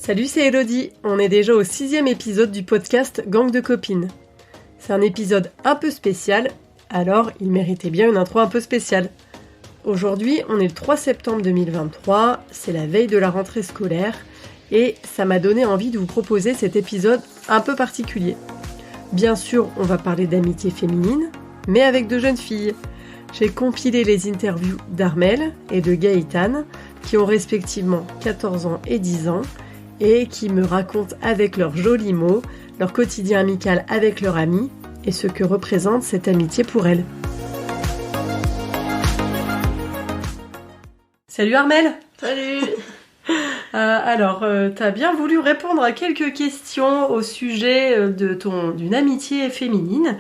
Salut, c'est Elodie. On est déjà au 6e épisode du podcast Gang de copines. C'est un épisode un peu spécial, alors il méritait bien une intro un peu spéciale. Aujourd'hui, on est le 3 septembre 2023, c'est la veille de la rentrée scolaire, et ça m'a donné envie de vous proposer cet épisode un peu particulier. Bien sûr, on va parler d'amitié féminine, mais avec de jeunes filles. J'ai compilé les interviews d'Armelle et de Gaëtane, qui ont respectivement 14 ans et 10 ans, et qui me racontent avec leurs jolis mots leur quotidien amical avec leur amie et ce que représente cette amitié pour elles. Salut Armelle. Salut. T'as bien voulu répondre à quelques questions au sujet d'une amitié féminine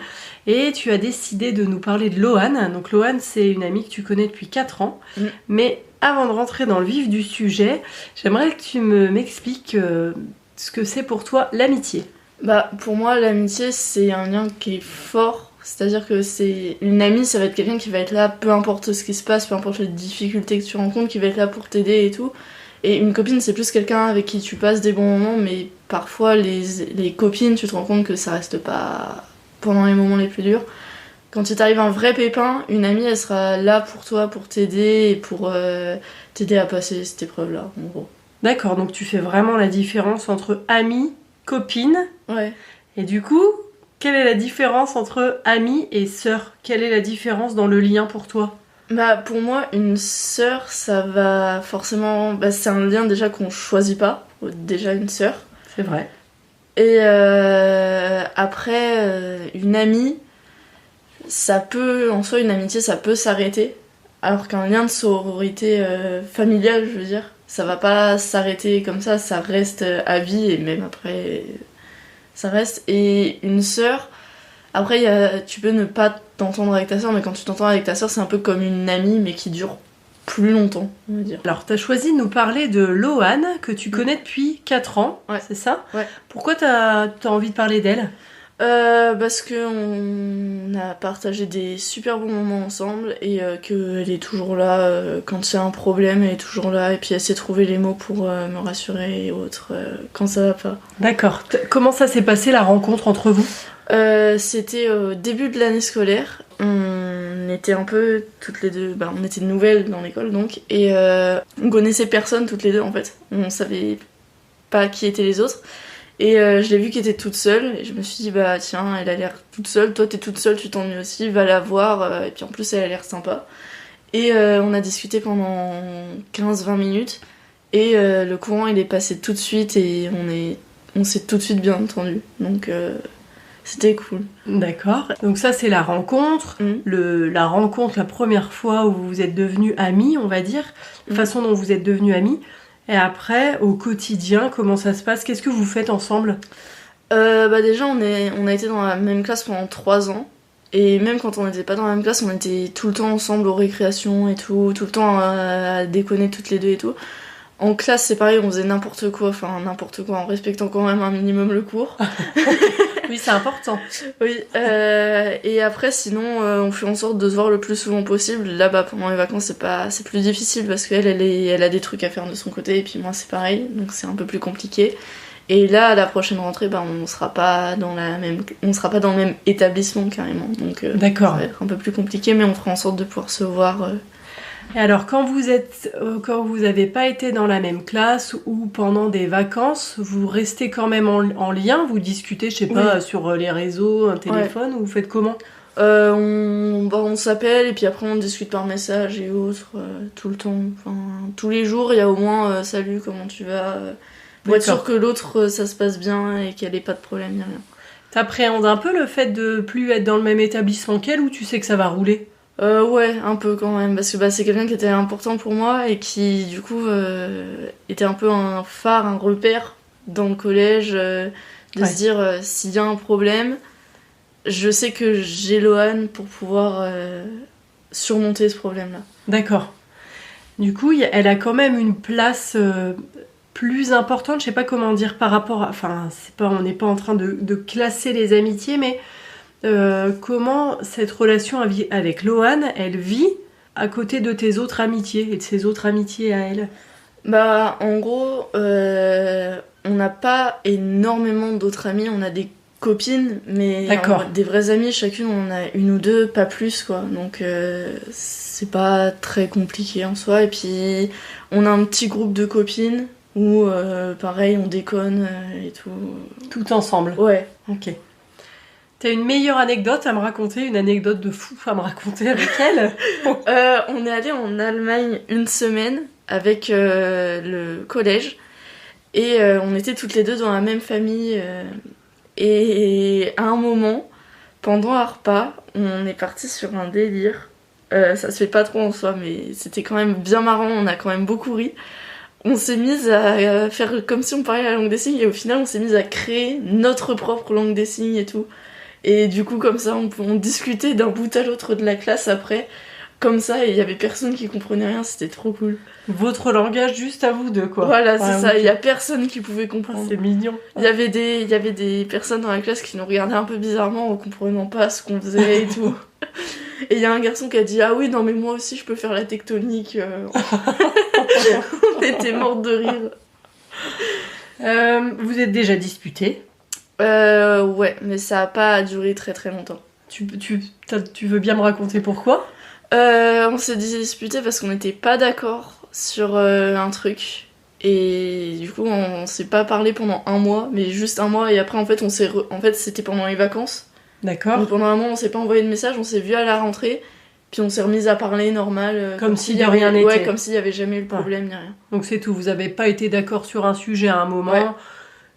et tu as décidé de nous parler de Loane. Donc Loane, c'est une amie que tu connais depuis 4 ans. Mais avant de rentrer dans le vif du sujet, j'aimerais que tu m'expliques ce que c'est pour toi l'amitié. Pour moi, l'amitié, c'est un lien qui est fort. C'est-à-dire que c'est une amie, ça va être quelqu'un qui va être là, peu importe ce qui se passe, peu importe les difficultés que tu rencontres, qui va être là pour t'aider et tout. Et une copine, c'est plus quelqu'un avec qui tu passes des bons moments, mais parfois, les copines, tu te rends compte que ça reste pas pendant les moments les plus durs. Quand il t'arrive un vrai pépin, une amie, elle sera là pour toi, pour t'aider et pour t'aider à passer cette épreuve-là, en gros. D'accord, donc tu fais vraiment la différence entre amie, copine. Ouais. Et du coup, quelle est la différence entre amie et sœur ? Quelle est la différence dans le lien pour toi ? Pour moi, une sœur, ça va forcément... c'est un lien déjà qu'on choisit pas, déjà une sœur. C'est vrai. Et après, une amie, ça peut, en soi, une amitié, ça peut s'arrêter. Alors qu'un lien de sororité familiale, je veux dire, ça va pas s'arrêter comme ça reste à vie et même après, ça reste. Et une sœur, après, tu peux ne pas t'entendre avec ta sœur, mais quand tu t'entends avec ta sœur, c'est un peu comme une amie, mais qui dure plus longtemps, on va dire. Alors, t'as choisi de nous parler de Loane, que tu connais depuis 4 ans, ouais. C'est ça ? Ouais. Pourquoi t'as envie de parler d'elle ? Parce qu'on a partagé des super bons moments ensemble et qu'elle est toujours là quand il y a un problème, elle est toujours là et puis elle sait trouver les mots pour me rassurer et autres quand ça va pas. D'accord. Comment ça s'est passé la rencontre entre vous ? C'était au début de l'année scolaire. On était un peu toutes les deux, on était nouvelles dans l'école donc et on connaissait personne toutes les deux en fait. On savait pas qui étaient les autres. Et je l'ai vue qui était toute seule, et je me suis dit, tiens, elle a l'air toute seule, toi t'es toute seule, tu t'ennuies aussi, va la voir, et puis en plus elle a l'air sympa. Et on a discuté pendant 15-20 minutes, et le courant il est passé tout de suite, et on s'est tout de suite bien entendu, donc c'était cool. D'accord, donc ça c'est la rencontre, la rencontre, la première fois où vous êtes devenus amis, on va dire, la façon dont vous êtes devenus amis. Et après, au quotidien, comment ça se passe ? Qu'est-ce que vous faites ensemble ? Déjà, on a été dans la même classe pendant 3 ans. Et même quand on n'était pas dans la même classe, on était tout le temps ensemble aux récréations et tout le temps à déconner toutes les deux et tout. En classe, c'est pareil, on faisait n'importe quoi, en respectant quand même un minimum le cours. Oui, c'est important. Oui, et après, sinon, on fait en sorte de se voir le plus souvent possible. Là, pendant les vacances, c'est plus difficile parce qu'elle elle a des trucs à faire de son côté, et puis moi, c'est pareil, donc c'est un peu plus compliqué. Et là, à la prochaine rentrée, on sera pas dans le même établissement carrément, donc d'accord. Ça va être un peu plus compliqué, mais on fera en sorte de pouvoir se voir. Et alors, quand vous avez pas été dans la même classe ou pendant des vacances, vous restez quand même en lien, vous discutez, je sais pas, sur les réseaux, un téléphone, ou vous faites comment ? On s'appelle et puis après on discute par message et autres, tout le temps, tous les jours il y a au moins salut, comment tu vas, pour être sûr que l'autre ça se passe bien et qu'elle ait pas de problème, ni rien. T'appréhendes un peu le fait de plus être dans le même établissement qu'elle, ou tu sais que ça va rouler ? Ouais, un peu quand même, parce que c'est quelqu'un qui était important pour moi et qui du coup était un peu un phare, un repère dans le collège, se dire s'il y a un problème, je sais que j'ai Loane pour pouvoir surmonter ce problème-là. D'accord. Du coup, elle a quand même une place plus importante, je sais pas comment dire par rapport à... on n'est pas en train de classer les amitiés, mais comment cette relation avec Loane, elle vit à côté de tes autres amitiés et de ses autres amitiés à elle ? En gros, on n'a pas énormément d'autres amis, on a des copines, mais des vraies amies, chacune on a une ou deux, pas plus quoi. Donc c'est pas très compliqué en soi. Et puis on a un petit groupe de copines où pareil on déconne et tout. Tout ensemble. Ouais. Ok. T'as une meilleure anecdote à me raconter, une anecdote de fou à me raconter avec elle? On est allé en Allemagne une semaine avec le collège et on était toutes les deux dans la même famille et à un moment, pendant un repas, on est parti sur un délire. Ça se fait pas trop en soi, mais c'était quand même bien marrant, on a quand même beaucoup ri. On s'est mis à faire comme si on parlait la langue des signes et au final on s'est mis à créer notre propre langue des signes et tout. Et du coup comme ça on discutait d'un bout à l'autre de la classe après, comme ça, et il y avait personne qui comprenait rien, c'était trop cool. Votre langage juste à vous deux quoi. Voilà, c'est ça, il y a personne qui pouvait comprendre. C'est mignon. Il y avait des personnes dans la classe qui nous regardaient un peu bizarrement en comprenant pas ce qu'on faisait et tout. Et il y a un garçon qui a dit « Ah oui, non mais moi aussi je peux faire la tectonique. » On était morts de rire. Vous êtes déjà disputés? Ouais, mais ça a pas duré très très longtemps. Tu veux bien me raconter pourquoi? On s'est disputés parce qu'on n'était pas d'accord sur un truc. Et du coup, on s'est pas parlé pendant un mois, mais juste un mois. Et après, en fait, en fait c'était pendant les vacances. D'accord. Donc pendant un mois, on s'est pas envoyé de message, on s'est vu à la rentrée. Puis on s'est remis à parler normal. Comme s'il y avait rien n'était. Ouais, comme s'il y avait jamais eu le problème, ni rien. Donc c'est tout, vous avez pas été d'accord sur un sujet à un moment. Ouais.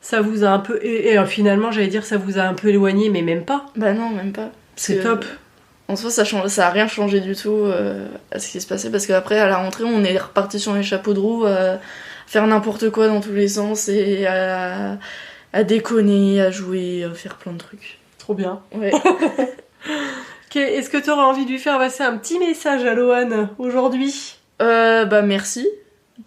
Ça vous a un peu... Et finalement, j'allais dire, ça vous a un peu éloigné, mais même pas. Bah non, même pas. C'est top. En soi, ça a rien changé du tout à ce qui se passait, parce qu'après, à la rentrée, on est reparti sur les chapeaux de roue, à faire n'importe quoi dans tous les sens, et à déconner, à jouer, à faire plein de trucs. Trop bien. Ouais. Est-ce que tu aurais envie de lui faire passer un petit message à Loane aujourd'hui? Bah merci.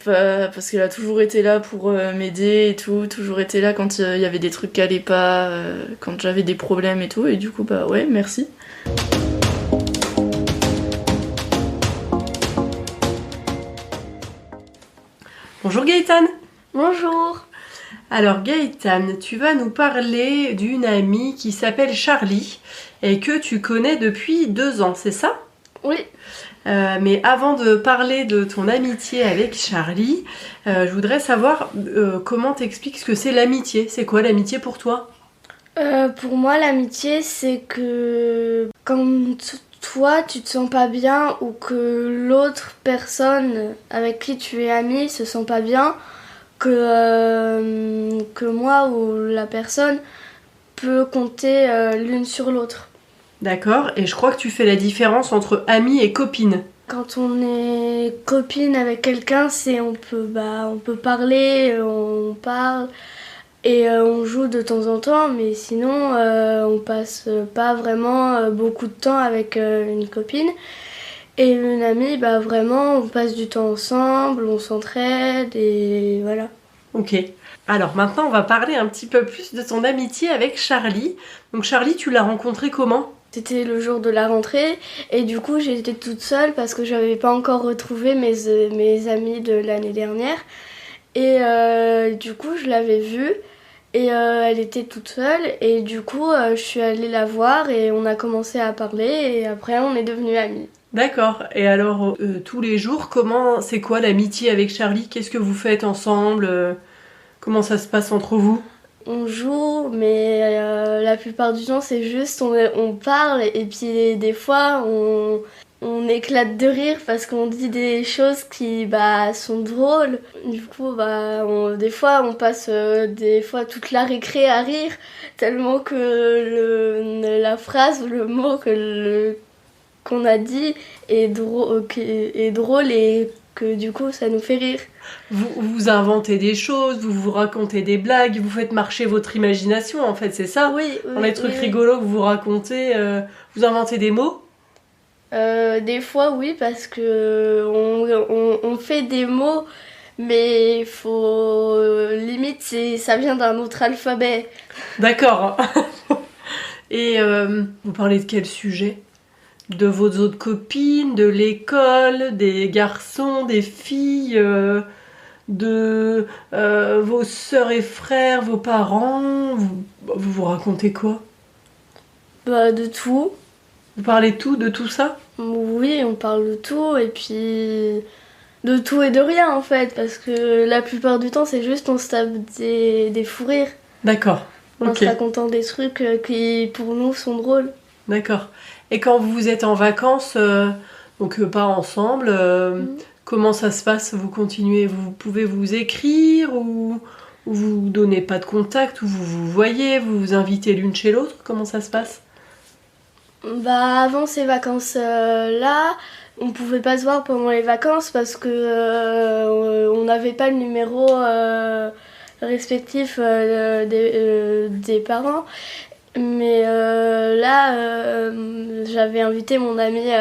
Parce qu'elle a toujours été là pour m'aider et tout, toujours été là quand il y avait des trucs qui allaient pas, quand j'avais des problèmes et tout, et du coup bah ouais, merci. Bonjour Gaëtane. Bonjour. Alors Gaëtane, tu vas nous parler d'une amie qui s'appelle Charlie et que tu connais depuis 2 ans, c'est ça? Oui. Mais avant de parler de ton amitié avec Charlie, je voudrais savoir comment t'expliques ce que c'est l'amitié. C'est quoi l'amitié pour toi? Pour moi, l'amitié, c'est que quand toi, tu te sens pas bien ou que l'autre personne avec qui tu es ami se sent pas bien, que moi ou la personne peut compter l'une sur l'autre. D'accord, et je crois que tu fais la différence entre ami et copine. Quand on est copine avec quelqu'un, on peut parler, on parle et on joue de temps en temps, mais sinon on passe pas vraiment beaucoup de temps avec une copine. Et une amie, bah vraiment, on passe du temps ensemble, on s'entraide et voilà. Ok. Alors maintenant, on va parler un petit peu plus de ton amitié avec Charlie. Donc Charlie, tu l'as rencontré comment? C'était le jour de la rentrée et du coup j'étais toute seule parce que j'avais pas encore retrouvé mes amis de l'année dernière. Et du coup je l'avais vue et elle était toute seule et du coup je suis allée la voir et on a commencé à parler et après on est devenus amis. D'accord. Et alors tous les jours, c'est quoi l'amitié avec Charlie? Qu'est-ce que vous faites ensemble? Comment ça se passe entre vous? On joue, mais la plupart du temps c'est juste on parle et puis des fois on éclate de rire parce qu'on dit des choses qui sont drôles. Du coup des fois on passe des fois toute la récré à rire tellement que la phrase ou le mot qu'on a dit est drôle et que du coup ça nous fait rire. Vous inventez des choses, vous racontez des blagues, vous faites marcher votre imagination en fait, c'est ça? Oui. Dans les trucs rigolos que vous racontez, vous inventez des mots? Des fois oui, parce que on fait des mots, mais limite ça vient d'un autre alphabet. D'accord. Et vous parlez de quel sujet? De vos autres copines, de l'école, des garçons, des filles, de vos sœurs et frères, vos parents? Vous racontez quoi? Bah, de tout. Vous parlez de tout ça? Oui, on parle de tout, et puis de tout et de rien en fait, parce que la plupart du temps, c'est juste on se tape des fous rires. D'accord, En ok. se racontant des trucs qui, pour nous, sont drôles. D'accord. Et quand vous êtes en vacances, donc pas ensemble, comment ça se passe? Vous continuez, vous pouvez vous écrire ou vous donnez pas de contact, ou vous vous voyez, vous vous invitez l'une chez l'autre? Comment ça se passe? Bah, avant ces vacances-là, on pouvait pas se voir pendant les vacances parce que on n'avait pas le numéro respectif des parents. Mais là, j'avais invité mon amie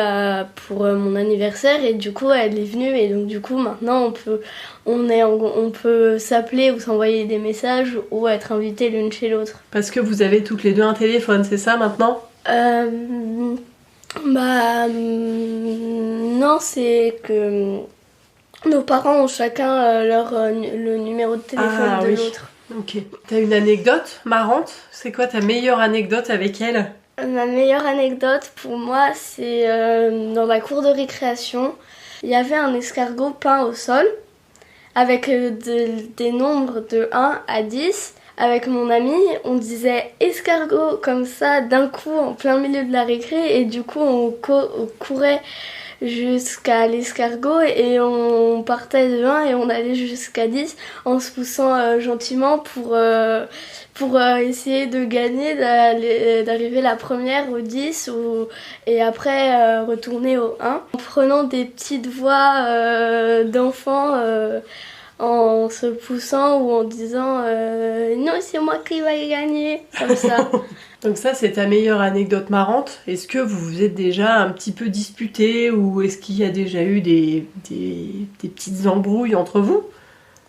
pour mon anniversaire et du coup, elle est venue. Et donc, du coup, maintenant, on peut s'appeler ou s'envoyer des messages ou être invités l'une chez l'autre. Parce que vous avez toutes les deux un téléphone, c'est ça maintenant? Non, c'est que nos parents ont chacun le numéro de téléphone de oui. l'autre. Ok. T'as une anecdote marrante? C'est quoi ta meilleure anecdote avec elle? Ma meilleure anecdote pour moi, c'est dans la cour de récréation. Il y avait un escargot peint au sol avec des nombres de 1 à 10. Avec mon ami, on disait escargot comme ça d'un coup en plein milieu de la récré et du coup on courait jusqu'à l'escargot et on partait de 1 et on allait jusqu'à 10 en se poussant gentiment pour essayer de gagner, d'arriver la première au 10 et après retourner au 1 en prenant des petites voix d'enfants en se poussant ou en disant non, c'est moi qui vais gagner, comme ça. Donc ça, c'est ta meilleure anecdote marrante. Est-ce que vous vous êtes déjà un petit peu disputés ou est-ce qu'il y a déjà eu des petites embrouilles entre vous?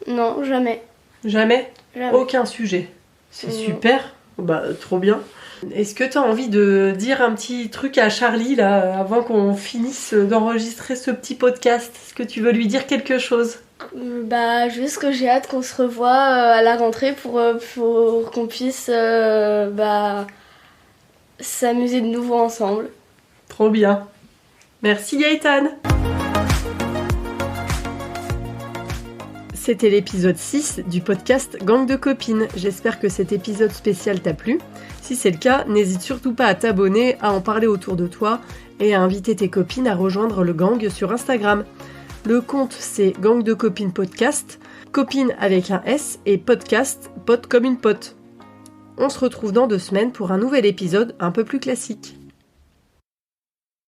Non, jamais. Jamais? Jamais. Aucun sujet. C'est Non. super. Bah, trop bien. Est-ce que tu as envie de dire un petit truc à Charlie, là, avant qu'on finisse d'enregistrer ce petit podcast? Est-ce que tu veux lui dire quelque chose? Bah, juste que j'ai hâte qu'on se revoie à la rentrée pour qu'on puisse s'amuser de nouveau ensemble. Trop bien. Merci Gaëtane. C'était l'épisode 6 du podcast Gang de copines. J'espère que cet épisode spécial t'a plu. Si c'est le cas, n'hésite surtout pas à t'abonner, à en parler autour de toi et à inviter tes copines à rejoindre le gang sur Instagram. Le compte, c'est Gang de copines podcast, copine avec un S et podcast, pote comme une pote. On se retrouve dans 2 semaines pour un nouvel épisode un peu plus classique.